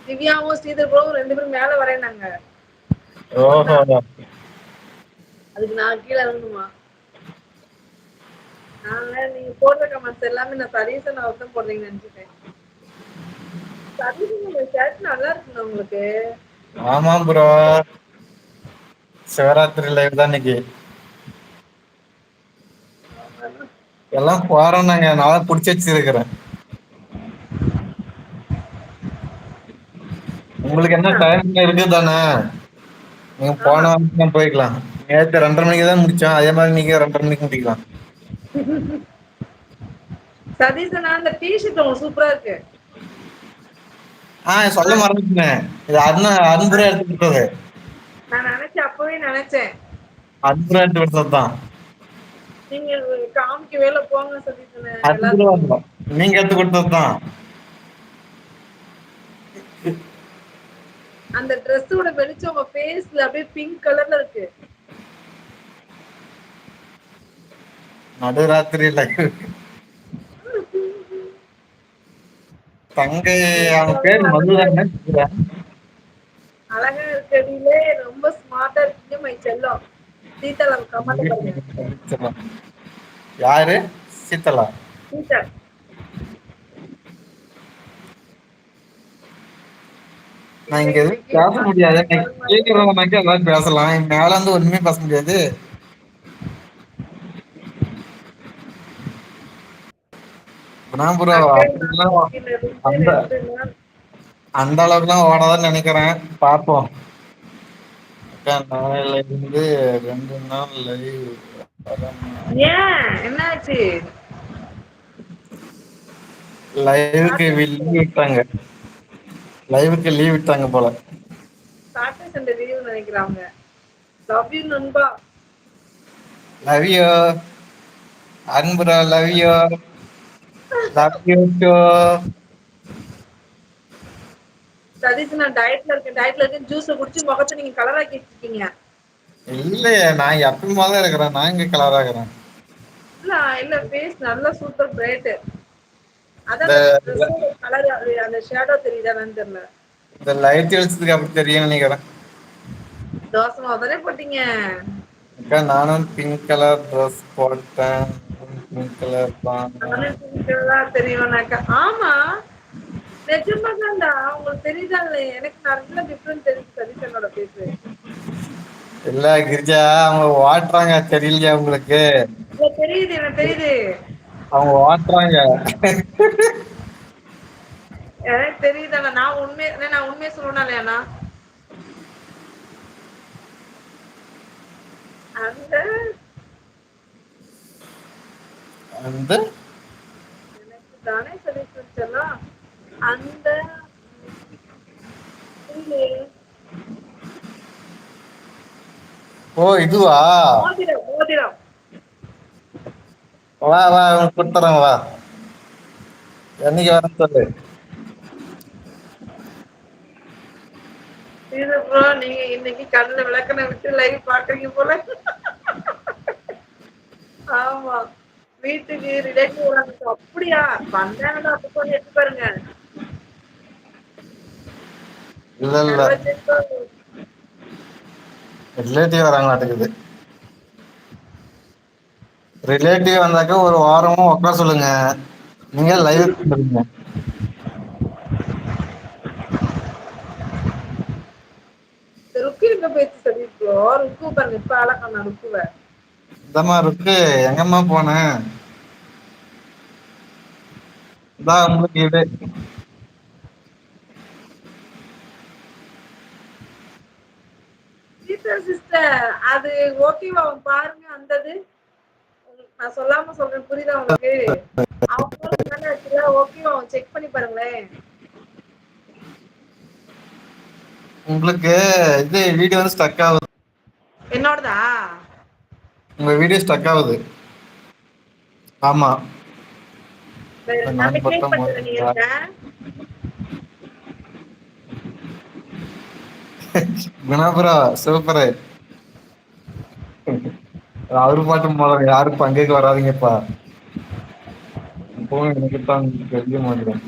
திவ்யாவும் ஸ்ரீதர் ப்ரோவும் 2 பேரும் மேல வரேன்னாங்க. ஓஹோ. அதுக்கு நான் கீழ இறங்கணுமா? நீங்க போடுற கமெண்ட்ஸ் எல்லாமே நான் சதீஷன் ஒருத்தன் போடுறீங்கன்னு நினைச்சிட்டேன். சதீஷன் உங்க ஷர்ட் நல்லா இருக்குங்க உங்களுக்கு. ஆமா ப்ரோ, சிவராத்திரி லைவ் தான் இன்னைக்கு. எல்லாம் போறோம்னாங்க, நான் புடிச்சு வச்சிருக்கிறேன். உங்களுக்கு என்ன டைம் இருக்கு தானே, நீங்க ஆமா. போன வாரம் போய்க்கலாம். நேற்று 2:30 மணிக்கு தான் முடிச்சோம், அதே மாதிரி நீங்க 2:30 மணிக்கு முடிக்கலாம். சதீஷனா அந்த டிஷர்ட் உங்களுக்கு சூப்பரா இருக்கு. சொல்ல மறந்துட்டேன், இது அன்புரா எடுத்து கொடுத்தது. நான் நினைச்சேன், அப்பவே நினைச்சேன். அன்புரா எடுத்து கொடுத்தது தான். நீங்க காமிக்க வேலை போங்க சதீஷன அன்புரா எல்லாத்துக்கும். நீங்க எடுத்து கொடுத்தது தான். அந்த ட்ரெஸ்ஸோட வெளிச்சம் உங்க ஃபேஸ்ல அப்படியே பிங்க் கலர்ல இருக்கு. நடுராத்திரி லைவ். தங்கை, அவன் பேர் மதுதானே? அழகா இருக்கடியிலே ரொம்ப ஸ்மார்ட்டா இருக்கீங்க மை செல்லம். சீதளம் கமெண்ட் பாருங்க. யாரு? சீத்தலா? சீதல். நான் இங்க எதுவும் பேச முடியாது, கேட்கறவங்க எல்லாரும் பேசலாம், மேல இருந்து ஒண்ணுமே பேச முடியாது. அந்த அந்த அளவுக்குலாம் ஓடாதான்னு நினைக்கிறேன், பார்ப்போம். நாளையில இருந்து 2 நாள் லைவ். ஏன் என்னாச்சு? லைவுக்கு லீவ் விட்டாங்க, லைவுக்கு லீவ் விட்டாங்க போல. சாட்டர்டே சண்டே லீவ் நினைக்கிறாங்க. லவ் யூ நண்பா. லவ் யூ அன்புரா, love you, love you too. Sathish நான் டயட்ல இருக்கேன் ஜூஸ் குடிச்சு முகத்தை நீங்க கலர் ஆக்கி வச்சிருக்கீங்க. இல்லையே, நான் எப்பயுமா தான் இருக்கிறேன், நான் இங்க கலரா இருக்கிறேன். இல்ல ஃபேஸ் நல்ல சூப்பர் பிரைட். அதான் அந்த கலர் அந்த ஷேடோ தெரியுதான்னு தெரியல. இந்த லைட் வெளிச்சத்துக்கு அப்படி தெரியும் நினைக்கிறேன். தோசை தானே போட்டீங்க? அக்கா, நானும் பிங்க் கலர் ட்ரெஸ் போட்டேன், பிங்க் கலர் தெரியும்னாக்கா. ஆமா நிஜமாதான்டா, உங்களுக்கு தெரியுதா இல்லையா? எனக்கு நல்ல டிஃபரன்ஸ் தெரியுது சதீஷனோட பேசு. இல்ல கிரிஜா, அவங்க ஓட்டுறாங்க, தெரியலையா உங்களுக்கு? தெரியுது, எனக்கு தெரியுது. அவங்க ஓட்டுறாங்க. எனக்கு தெரியுதாண்ணா, நான் உண்மையை சொல்லணும் இல்லையாண்ணா? அந்த அந்த எனக்கு தானே சதீஷன் அந்த ஓ இதுவா? மோதிரம் மோதிரம். வா வா, கொடுத்துறேன், வா. என்னைக்கு வர சொல்லு. இது ப்ரோ, நீங்க இன்னைக்கு கண்ணுல விளக்கணை விட்டு லைவ் பாக்குறீங்க போல. ஆமா, வீட்டுக்கு ரிலேட்டிவ் வராங்க. அப்படியா? வந்தாங்கன்னா அப்ப கொஞ்சம் எடுத்து பாருங்க. இல்ல இல்ல, ரிலேட்டிவ் வராங்க மாட்டேங்குது. ரிலேட்டிவ் வந்தாக்க ஒரு வாரமும் உட்கார சொல்லுங்க, நீங்க லைவ் பண்ணுங்க. ருக்கு எங்க போயிடுச்சு சொல்லிருக்கோம். ருக்கு பாருங்க, இப்ப அழகான ருக்குவ. இந்தம்மா இருக்கு, எங்கம்மா போனேன்? இதான் உங்களுக்கு இது. சிஸ்டர் அது ஓகேவா பாருங்க. அந்தது நான் சொல்லாம சொல்றேன், புரியுதா உங்களுக்கு? அவங்க ஓகேவா செக் பண்ணி பாருங்களேன். உங்களுக்கு இது வீடியோ வந்து ஸ்டக் ஆகுது. என்னோடதா? உங்க வீடியோ ஸ்டக் ஆகுது. ஆமா, நான் கிளிக் பண்றேன். நீங்க இருங்க. குணாபுரா சூப்பரு. அவரு பாட்டு போல யாரும் பங்குக்கு வராதிங்கப்பா. இப்போ எனக்கு தான் தெரிய மாட்டேன்.